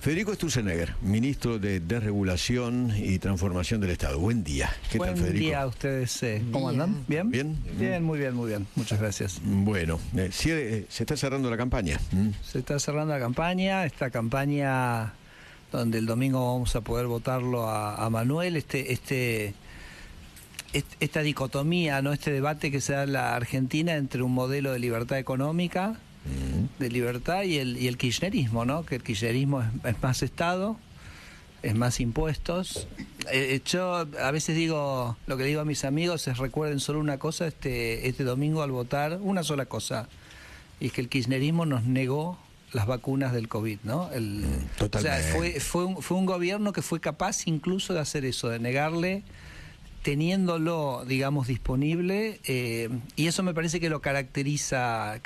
Federico Sturzenegger, ministro de Desregulación y Transformación del Estado. Buen día. ¿Qué tal, Federico? Buen día a ustedes. ¿Cómo andan? ¿Bien? ¿Bien? Bien, muy bien, muy bien. Muchas gracias. Bueno, se está cerrando la campaña. Se está cerrando la campaña, esta campaña donde el domingo vamos a poder votarlo a Manuel, esta dicotomía, ¿no? Este debate que se da en la Argentina entre un modelo de libertad económica, de libertad y el kirchnerismo, ¿no? Que el kirchnerismo es más Estado, es más impuestos. Yo a veces digo, lo que le digo a mis amigos es: recuerden solo una cosa este domingo al votar, una sola cosa, y es que el kirchnerismo nos negó las vacunas del COVID, ¿no? Totalmente. O sea, fue un gobierno que fue capaz incluso de hacer eso, de negarle, teniéndolo, digamos, disponible, y eso me parece que lo caracteriza,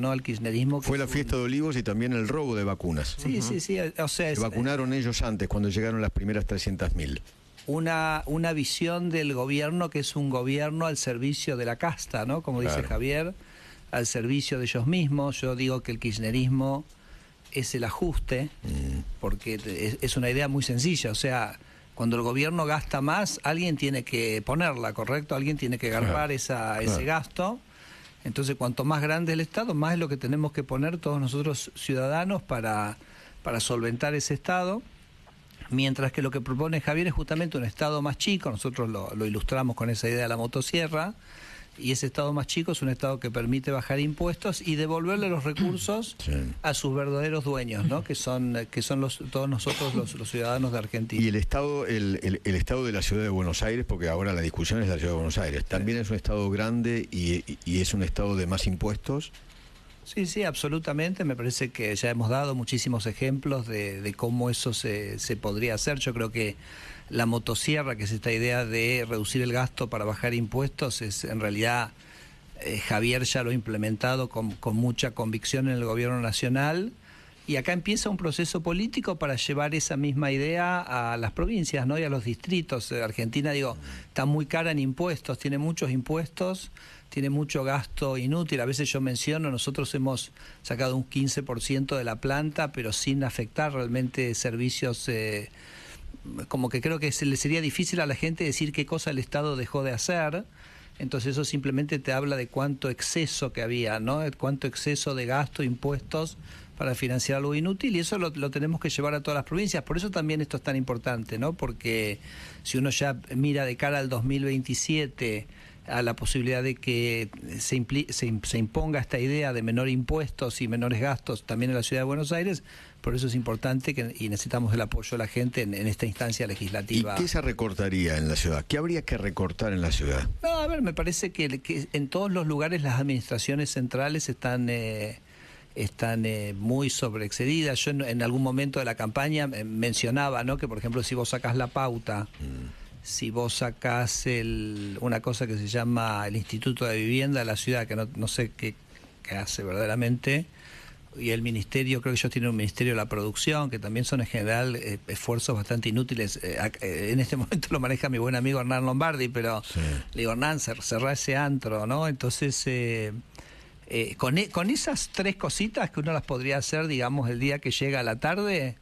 ¿no?, al kirchnerismo. Fue la fiesta de Olivos y también el robo de vacunas. Sí, sí, o sea... Se vacunaron ellos antes, cuando llegaron las primeras 300.000. Una visión del gobierno que es un gobierno al servicio de la casta, ¿no?, como dice Javier, al servicio de ellos mismos. Yo digo que el kirchnerismo es el ajuste, porque es una idea muy sencilla, o sea... Cuando el gobierno gasta más, alguien tiene que ponerla, ¿correcto? Alguien tiene que garpar ese gasto. Entonces, cuanto más grande el Estado, más es lo que tenemos que poner todos nosotros ciudadanos para solventar ese Estado. Mientras que lo que propone Javier es justamente un Estado más chico. Nosotros lo ilustramos con esa idea de la motosierra. Y ese Estado más chico es un Estado que permite bajar impuestos y devolverle los recursos a sus verdaderos dueños, ¿no? Que son todos nosotros los ciudadanos de Argentina. Y el Estado de la Ciudad de Buenos Aires, porque ahora la discusión es la Ciudad de Buenos Aires, ¿también es un Estado grande y es un Estado de más impuestos? Sí, absolutamente. Me parece que ya hemos dado muchísimos ejemplos de cómo eso se podría hacer. Yo creo que la motosierra, que es esta idea de reducir el gasto para bajar impuestos, es en realidad, Javier ya lo ha implementado con mucha convicción en el gobierno nacional, y acá empieza un proceso político para llevar esa misma idea a las provincias, ¿no?, y a los distritos. Argentina, está muy cara en impuestos, tiene muchos impuestos, tiene mucho gasto inútil. A veces yo menciono, nosotros hemos sacado un 15% de la planta, pero sin afectar realmente servicios. Como que creo que le sería difícil a la gente decir qué cosa el Estado dejó de hacer. Entonces eso simplemente te habla de cuánto exceso que había, ¿no? Cuánto exceso de gasto, impuestos para financiar algo inútil, y eso lo tenemos que llevar a todas las provincias. Por eso también esto es tan importante, ¿no? Porque si uno ya mira de cara al 2027 a la posibilidad de que se imponga esta idea de menor impuestos y menores gastos también en la Ciudad de Buenos Aires, por eso es importante y necesitamos el apoyo de la gente en esta instancia legislativa. ¿Y qué se recortaría en la ciudad? ¿Qué habría que recortar en la ciudad? No, a ver, me parece que en todos los lugares las administraciones centrales están muy sobreexcedidas. Yo en algún momento de la campaña mencionaba, ¿no?, que por ejemplo si vos sacás la pauta, si vos sacás una cosa que se llama el Instituto de Vivienda de la ciudad, que no sé qué hace verdaderamente, y el ministerio, creo que ellos tienen un ministerio de la producción, que también son en general esfuerzos bastante inútiles. En este momento lo maneja mi buen amigo Hernán Lombardi, pero le digo: Hernán, cerrá ese antro, ¿no? Entonces, con esas tres cositas que uno las podría hacer, digamos, el día que llega a la tarde,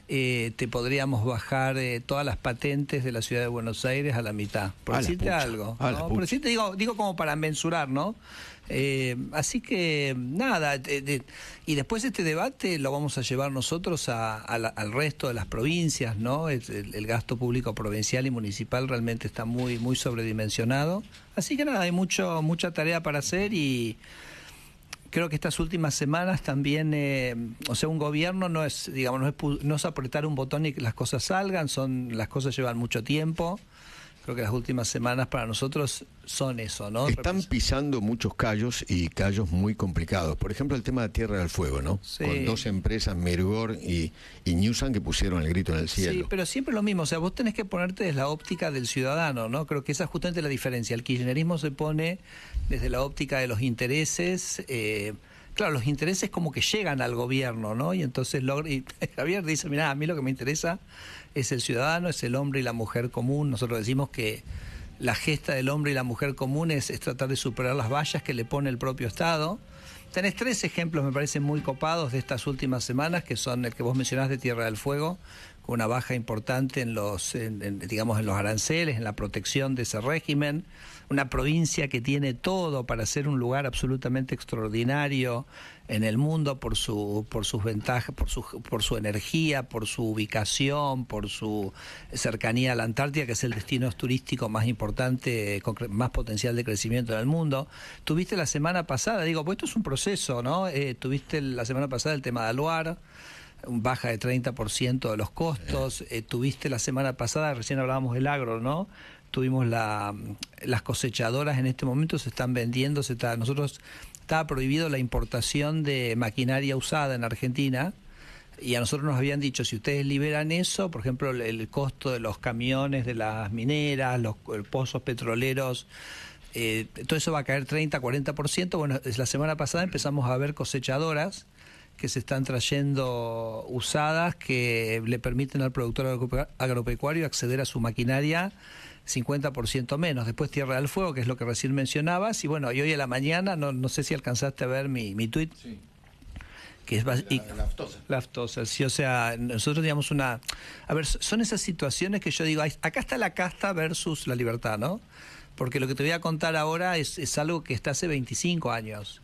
te podríamos bajar todas las patentes de la Ciudad de Buenos Aires a la mitad, por decirte algo, ¿no? Por decirte, digo como para mensurar, ¿no? Así que nada, y después este debate lo vamos a llevar nosotros al resto de las provincias, ¿no? El gasto público provincial y municipal realmente está muy, muy sobredimensionado, así que nada, hay mucha tarea para hacer. Y creo que estas últimas semanas también, o sea, un gobierno no es apretar un botón y que las cosas salgan, las cosas llevan mucho tiempo. Creo que las últimas semanas para nosotros son eso, ¿no? Están pisando muchos callos, y callos muy complicados. Por ejemplo, el tema de Tierra del Fuego, ¿no? Sí. Con dos empresas, Mergor y Newsan, que pusieron el grito en el cielo. Sí, pero siempre lo mismo. O sea, vos tenés que ponerte desde la óptica del ciudadano, ¿no? Creo que esa es justamente la diferencia. El kirchnerismo se pone desde la óptica de los intereses. Claro, los intereses como que llegan al gobierno, ¿no? Y entonces Javier dice: mirá, a mí lo que me interesa es el ciudadano, es el hombre y la mujer común. Nosotros decimos que la gesta del hombre y la mujer común es tratar de superar las vallas que le pone el propio Estado. tenés 3 ejemplos, me parecen muy copados de estas últimas semanas, que son el que vos mencionás de Tierra del Fuego, con una baja importante en los aranceles, en la protección de ese régimen, una provincia que tiene todo para ser un lugar absolutamente extraordinario en el mundo por sus ventajas, por su energía, por su ubicación, por su cercanía a la Antártida, que es el destino turístico más importante, con más potencial de crecimiento en el mundo. Tuviste la semana pasada, pues esto es un proceso, ¿no? Tuviste la semana pasada el tema de Aluar, baja de 30% de los costos. Tuviste la semana pasada, recién hablábamos del agro, ¿no? Tuvimos las cosechadoras en este momento se están vendiendo, estaba prohibido la importación de maquinaria usada en Argentina, y a nosotros nos habían dicho, si ustedes liberan eso, por ejemplo, el costo de los camiones de las mineras, los pozos petroleros, todo eso va a caer 30-40%. Bueno, la semana pasada empezamos a ver cosechadoras que se están trayendo usadas, que le permiten al productor agropecuario acceder a su maquinaria 50% menos. Después Tierra del Fuego, que es lo que recién mencionabas, y bueno, y hoy a la mañana, no sé si alcanzaste a ver mi tuit, sí, que es la aftosa. Sí, o sea, nosotros digamos a ver, son esas situaciones que yo digo, acá está la casta versus la libertad, ¿no? Porque lo que te voy a contar ahora es algo que está hace 25 años.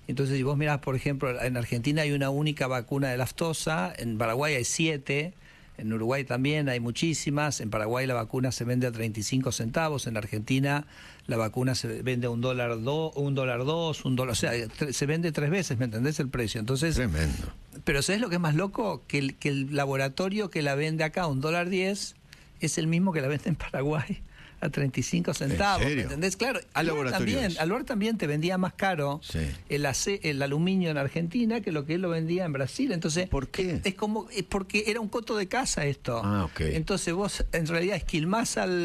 Entonces, si vos mirás, por ejemplo, en Argentina hay una única vacuna de la aftosa, en Paraguay hay 7, en Uruguay también hay muchísimas, en Paraguay la vacuna se vende a 35 centavos, en Argentina la vacuna se vende a $1.02, $1, o sea, se vende 3 veces, ¿me entendés el precio? Entonces, tremendo. Pero ¿sabés lo que es más loco? Que el laboratorio que la vende acá a $1.10 es el mismo que la vende en Paraguay a 35 centavos, ¿me entendés? Claro, Aluar también te vendía más caro, sí, el aluminio en Argentina que lo que él lo vendía en Brasil. Entonces, ¿por qué? Es porque era un coto de casa esto. Okay. Entonces vos en realidad esquilmás al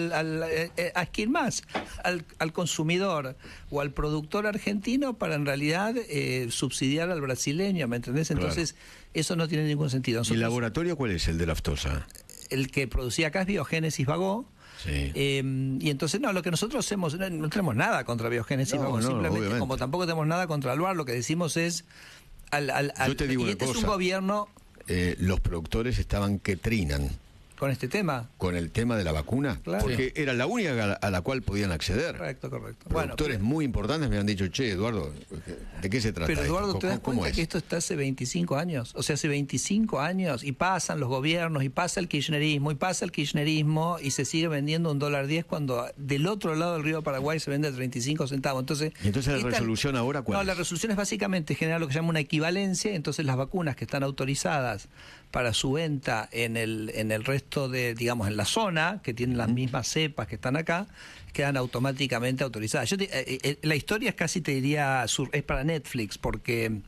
consumidor o al productor argentino para en realidad subsidiar al brasileño, ¿me entendés? Entonces, claro, eso no tiene ningún sentido. ¿Y el laboratorio cuál es, el de la aftosa? El que producía acá es Biogénesis Bagó. Sí. Y entonces, lo que nosotros hacemos, no tenemos nada contra Biogénesis, simplemente, obviamente, como tampoco tenemos nada contra Aluar, lo que decimos es, yo te digo una cosa, es un gobierno... los productores estaban que trinan. ¿Con este tema? Con el tema de la vacuna, claro, porque era la única a la cual podían acceder. Correcto. Productores muy importantes me han dicho, che, Eduardo, ¿de qué se trata? Pero Eduardo, esto? ¿te das cuenta que esto está hace 25 años? O sea, hace 25 años, y pasan los gobiernos, y pasa el kirchnerismo, y se sigue vendiendo $1.10 cuando del otro lado del río Paraguay se vende a 35 centavos. Entonces, ¿y entonces la resolución ahora cuál es? La resolución es básicamente generar lo que se llama una equivalencia. Entonces las vacunas que están autorizadas para su venta en el resto de, digamos, en la zona, que tienen las mismas cepas que están acá, quedan automáticamente autorizadas. La historia es casi, te diría, es para Netflix, porque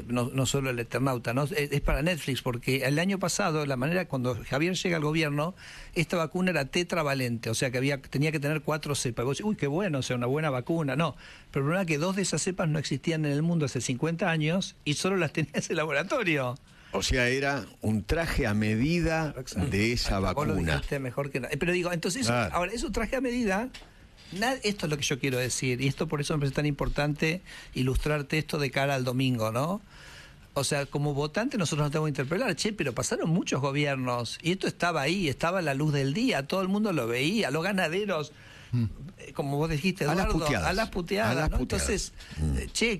no solo el Eternauta, ¿no? Es para Netflix, porque el año pasado, la manera, cuando Javier llega al gobierno, esta vacuna era tetravalente, o sea que tenía que tener 4 cepas. Y vos decís, uy, qué bueno, o sea, una buena vacuna. No, pero el problema es que 2 de esas cepas no existían en el mundo hace 50 años y solo las tenía ese laboratorio. O sea, era un traje a medida de esa vacuna. Vos lo dijiste mejor que nada. Pero digo, entonces, claro, ahora, eso traje a medida, esto es lo que yo quiero decir, y esto por eso me parece tan importante ilustrarte esto de cara al domingo, ¿no? O sea, como votante nosotros nos tenemos que interpelar, pero pasaron muchos gobiernos, y esto estaba ahí, estaba a la luz del día, todo el mundo lo veía, los ganaderos, como vos dijiste, Eduardo, a las puteadas, ¿no? Entonces,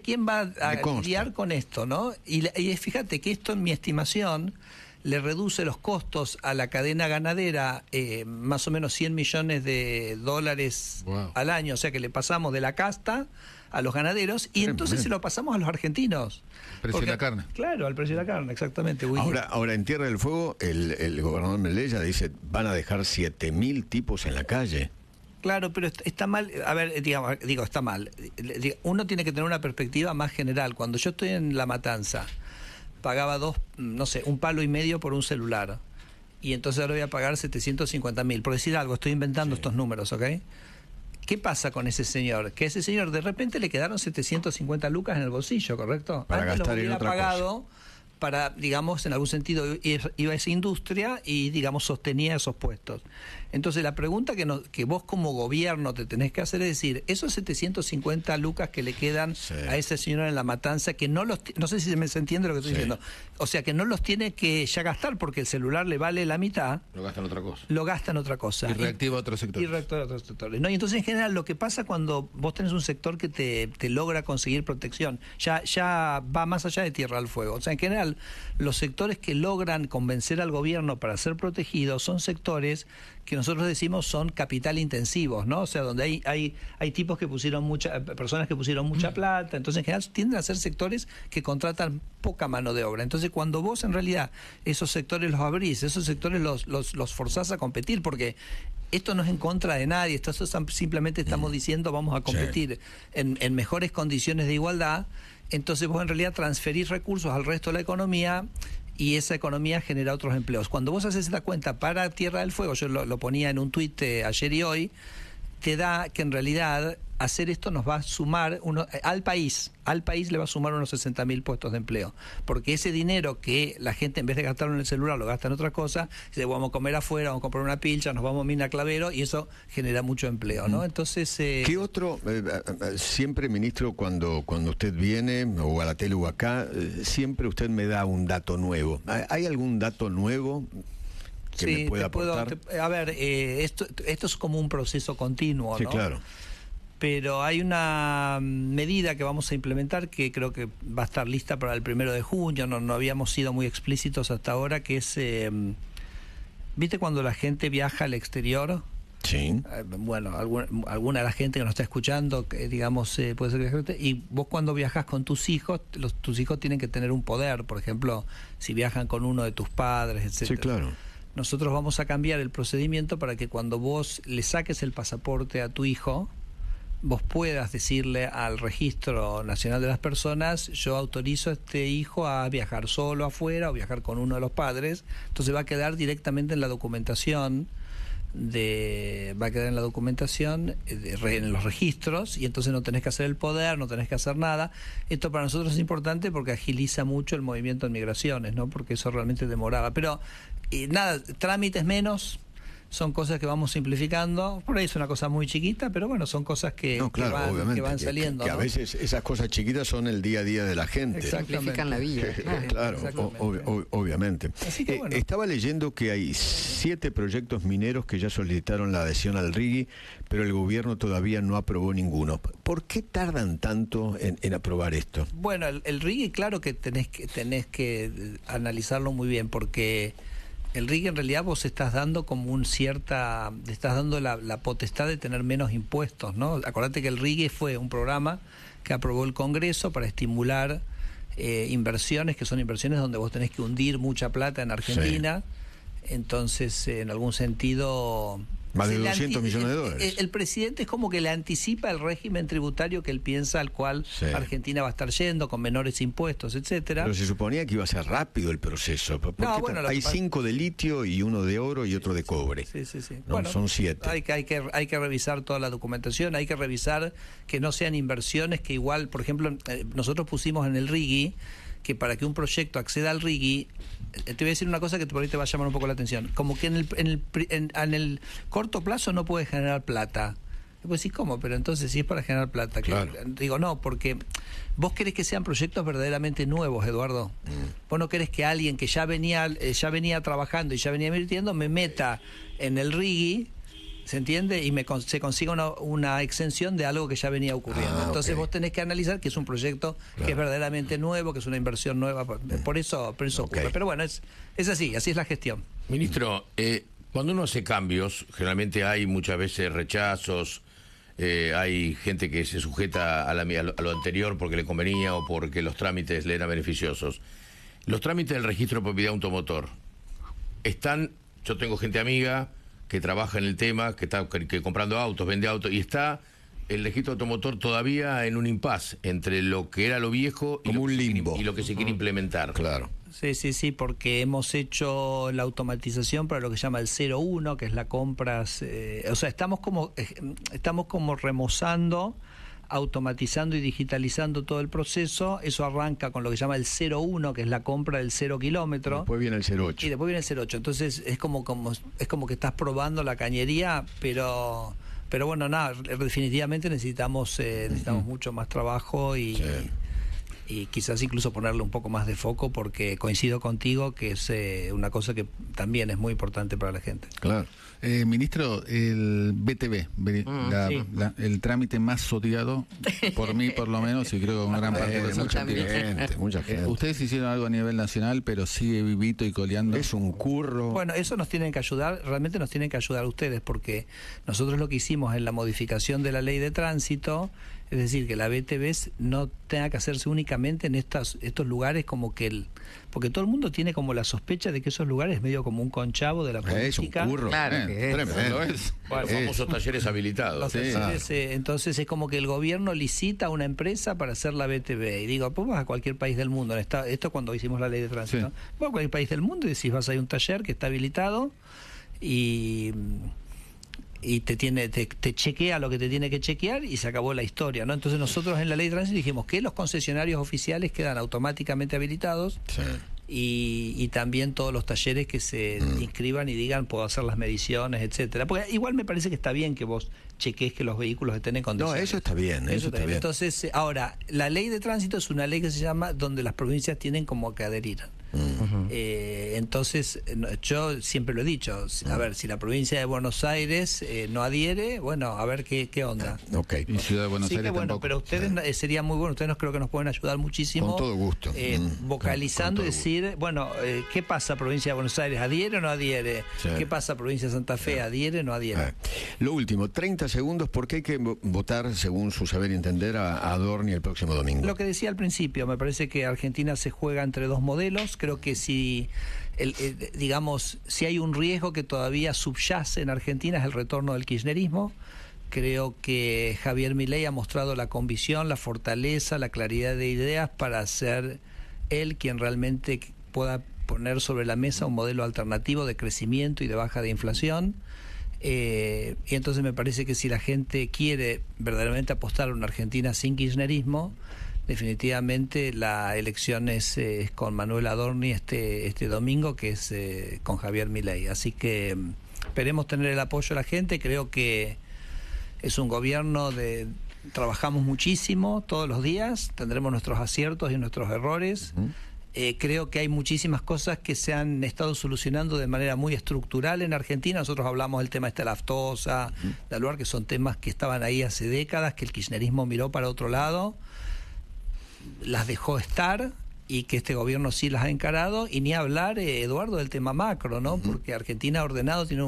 ¿quién va a lidiar con esto, no? Y fíjate que esto, en mi estimación, le reduce los costos a la cadena ganadera más o menos $100 millones al año, o sea que le pasamos de la casta a los ganaderos y entonces se lo pasamos a los argentinos. El precio de la carne. Claro, al precio de la carne, exactamente. Ahora en Tierra del Fuego, el gobernador Melella dice, van a dejar 7.000 tipos en la calle. Claro, pero está mal, a ver, está mal. Uno tiene que tener una perspectiva más general. Cuando yo estoy en La Matanza, pagaba $1.50 por un celular. Y entonces ahora voy a pagar 750.000. Por decir algo, estoy inventando estos números, ¿ok? ¿Qué pasa con ese señor? Que a ese señor de repente le quedaron 750 lucas en el bolsillo, ¿correcto? Para Antes gastar lo hubiera en otra pagado cosa. para, digamos, en algún sentido iba a esa industria y, digamos, sostenía esos puestos. Entonces, la pregunta que vos como gobierno te tenés que hacer es decir, esos 750 lucas que le quedan a esa señora en La Matanza, que no sé si se entiende lo que estoy diciendo, o sea, que no los tiene que ya gastar porque el celular le vale la mitad. Lo gasta en otra cosa. Lo gasta en otra cosa. Y reactiva otros sectores. Y reactiva otros sectores, ¿no? Y entonces, en general, lo que pasa cuando vos tenés un sector que te logra conseguir protección, ya va más allá de Tierra del Fuego. O sea, en general, los sectores que logran convencer al gobierno para ser protegidos son sectores que nosotros decimos son capital intensivos, ¿no? O sea, donde hay tipos que pusieron personas que pusieron mucha plata, entonces en general tienden a ser sectores que contratan poca mano de obra. Entonces, cuando vos en realidad esos sectores los abrís, esos sectores los forzás a competir, porque esto no es en contra de nadie, esto simplemente estamos diciendo vamos a competir en mejores condiciones de igualdad, entonces vos en realidad transferís recursos al resto de la economía y esa economía genera otros empleos. Cuando vos haces la cuenta para Tierra del Fuego, yo lo ponía en un tuit ayer y hoy, te da que en realidad hacer esto nos va a sumar al país le va a sumar unos 60.000 puestos de empleo, porque ese dinero que la gente en vez de gastarlo en el celular lo gasta en otra cosa, dice vamos a comer afuera, vamos a comprar una pilcha, nos vamos a Mina Clavero y eso genera mucho empleo, ¿no? Entonces ¿qué otro siempre, ministro, cuando usted viene o a la tele o acá, siempre usted me da un dato nuevo? ¿Hay algún dato nuevo que me pueda aportar? A ver, esto es como un proceso continuo, sí, ¿no? Claro. Pero hay una medida que vamos a implementar que creo que va a estar lista para el 1 de junio, no habíamos sido muy explícitos hasta ahora, que es, ¿viste cuando la gente viaja al exterior? Sí. Bueno, alguna de la gente que nos está escuchando, que, digamos, puede ser viajante, y vos cuando viajas con tus hijos, tus hijos tienen que tener un poder, por ejemplo, si viajan con uno de tus padres, etcétera. Sí, claro. Nosotros vamos a cambiar el procedimiento para que cuando vos le saques el pasaporte a tu hijo, vos puedas decirle al Registro Nacional de las Personas, yo autorizo a este hijo a viajar solo afuera o viajar con uno de los padres, entonces va a quedar directamente en la documentación en los registros, y entonces no tenés que hacer el poder, no tenés que hacer nada. Esto para nosotros es importante porque agiliza mucho el movimiento de migraciones, ¿no? Porque eso realmente demoraba. Pero nada, trámites menos, son cosas que vamos simplificando. Por ahí es una cosa muy chiquita, pero bueno, son cosas que van saliendo. Que a veces esas cosas chiquitas son el día a día de la gente. Simplifican la vida. Claro, obviamente. Así que, bueno. Estaba leyendo que hay 7 proyectos mineros que ya solicitaron la adhesión al RIGI, pero el gobierno todavía no aprobó ninguno. ¿Por qué tardan tanto en aprobar esto? Bueno, el RIGI, claro que tenés que analizarlo muy bien, porque el RIGI en realidad vos estás dando como estás dando la potestad de tener menos impuestos, ¿no? Acordate que el RIGI fue un programa que aprobó el Congreso para estimular inversiones, que son inversiones donde vos tenés que hundir mucha plata en Argentina. Sí. Entonces, en algún sentido, más de 200 millones de dólares. El presidente es como que le anticipa el régimen tributario que él piensa al cual Argentina va a estar yendo, con menores impuestos, etcétera. Pero se suponía que iba a ser rápido el proceso. Hay 5 de litio y 1 de oro y otro de cobre. Sí. No, bueno, son 7. Hay que revisar toda la documentación, hay que revisar que no sean inversiones que igual, por ejemplo, nosotros pusimos en el RIGI que para que un proyecto acceda al RIGI, te voy a decir una cosa que por ahí te va a llamar un poco la atención, como que en el corto plazo no puede generar plata. Pues sí, ¿cómo? Pero entonces sí es para generar plata. Claro. Digo, no, porque vos querés que sean proyectos verdaderamente nuevos, Eduardo. Vos no querés que alguien que ya venía trabajando y ya venía invirtiendo me meta en el RIGI, ¿se entiende? Y se consiga una exención de algo que ya venía ocurriendo. Entonces vos tenés que analizar que es un proyecto que es verdaderamente nuevo, que es una inversión nueva. Por eso ocurre. Pero bueno, es así es la gestión. Ministro, cuando uno hace cambios, generalmente hay muchas veces rechazos, hay gente que se sujeta a lo anterior porque le convenía o porque los trámites le eran beneficiosos. Los trámites del registro de propiedad automotor yo tengo gente amiga que trabaja en el tema, que está comprando autos, vende autos, y está el registro automotor todavía en un impasse entre lo que era lo viejo y, un limbo, y lo que se quiere implementar. Claro. Sí, porque hemos hecho la automatización para lo que se llama el 01, que es la compra. O sea, estamos como remozando automatizando y digitalizando todo el proceso. Eso arranca con lo que se llama el 01, que es la compra del 0 kilómetro. Después viene el 08. Y después viene el 08. Entonces es como que estás probando la cañería, pero bueno, nada, definitivamente necesitamos mucho más trabajo y quizás incluso ponerle un poco más de foco, porque coincido contigo que es una cosa que también es muy importante para la gente. Claro. Ministro, el BTV, el trámite más odiado por mí, por lo menos, y creo que con gran parte de mucha gente. Ustedes hicieron algo a nivel nacional, pero sigue vivito y coleando. Es un curro. Bueno, eso nos tienen que ayudar, realmente nos tienen que ayudar ustedes, porque nosotros lo que hicimos en la modificación de la ley de tránsito, es decir, que la BTV no tenga que hacerse únicamente en estos lugares, como que porque todo el mundo tiene como la sospecha de que esos lugares es medio como un conchavo de la política. Es un curro. Claro que es. Tremendo. Los famosos talleres habilitados. Entonces es como que el gobierno licita a una empresa para hacer la BTV. Y digo, pues vas a cualquier país del mundo. Esto cuando hicimos la ley de tránsito. Vas a cualquier país del mundo y decís, vas a ir a un taller que está habilitado y te chequea lo que te tiene que chequear y se acabó la historia, ¿no? Entonces nosotros en la ley de tránsito dijimos que los concesionarios oficiales quedan automáticamente habilitados. Sí. Y también todos los talleres que se inscriban y digan puedo hacer las mediciones, etcétera. Porque igual me parece que está bien que vos cheques que los vehículos estén en condiciones. No, eso está bien, eso está bien. Entonces, ahora, la ley de tránsito es una ley que se llama donde las provincias tienen como que adherir. Entonces, yo siempre lo he dicho, a ver, si la provincia de Buenos Aires no adhiere, bueno, a ver qué onda. Okay. Y Ciudad de Buenos Aires bueno, tampoco. pero ustedes sería muy bueno, ustedes creo que nos pueden ayudar muchísimo. Con todo gusto. Vocalizando y decir, bueno, ¿qué pasa provincia de Buenos Aires? ¿Adhiere o no adhiere? Sí. ¿Qué pasa provincia de Santa Fe? ¿Adhiere o no adhiere? Lo último, 30 segundos, ¿por qué hay que votar, según su saber y entender, a Adorni el próximo domingo? Lo que decía al principio, me parece que Argentina se juega entre dos modelos. Creo que si hay un riesgo que todavía subyace en Argentina, es el retorno del kirchnerismo. Creo que Javier Milei ha mostrado la convicción, la fortaleza, la claridad de ideas para ser él quien realmente pueda poner sobre la mesa un modelo alternativo de crecimiento y de baja de inflación. Y entonces me parece que si la gente quiere verdaderamente apostar a una Argentina sin kirchnerismo, definitivamente la elección es con Manuel Adorni este domingo, que es con Javier Milei. Así que esperemos tener el apoyo de la gente. Creo que es un gobierno trabajamos muchísimo todos los días, tendremos nuestros aciertos y nuestros errores. Creo que hay muchísimas cosas que se han estado solucionando de manera muy estructural en Argentina. Nosotros hablamos del tema de la aftosa, de Aluar, que son temas que estaban ahí hace décadas, que el kirchnerismo miró para otro lado, las dejó estar, y que este gobierno sí las ha encarado, y ni hablar, Eduardo, del tema macro, ¿no? Porque Argentina ordenado tiene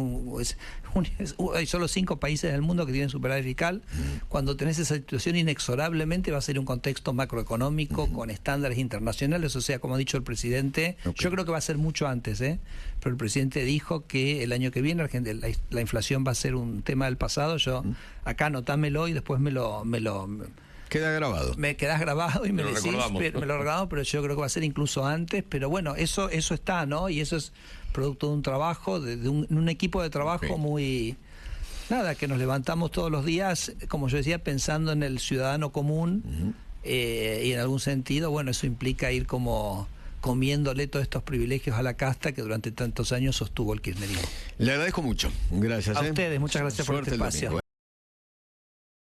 hay solo 5 países del mundo que tienen superávit fiscal. Cuando tenés esa situación, inexorablemente va a ser un contexto macroeconómico con estándares internacionales. O sea, como ha dicho el presidente, yo creo que va a ser mucho antes, pero el presidente dijo que el año que viene la inflación va a ser un tema del pasado. Yo acá anotámelo y después me lo queda grabado. Me quedás grabado y me lo decís, recordamos. me lo recordamos, pero yo creo que va a ser incluso antes. Pero bueno, eso está, ¿no? Y eso es producto de un trabajo, de un equipo de trabajo muy... Nada, que nos levantamos todos los días, como yo decía, pensando en el ciudadano común, y en algún sentido, bueno, eso implica ir como comiéndole todos estos privilegios a la casta que durante tantos años sostuvo el kirchnerismo. Le agradezco mucho. Gracias. A ustedes, muchas gracias por Suerte este el espacio. domingo.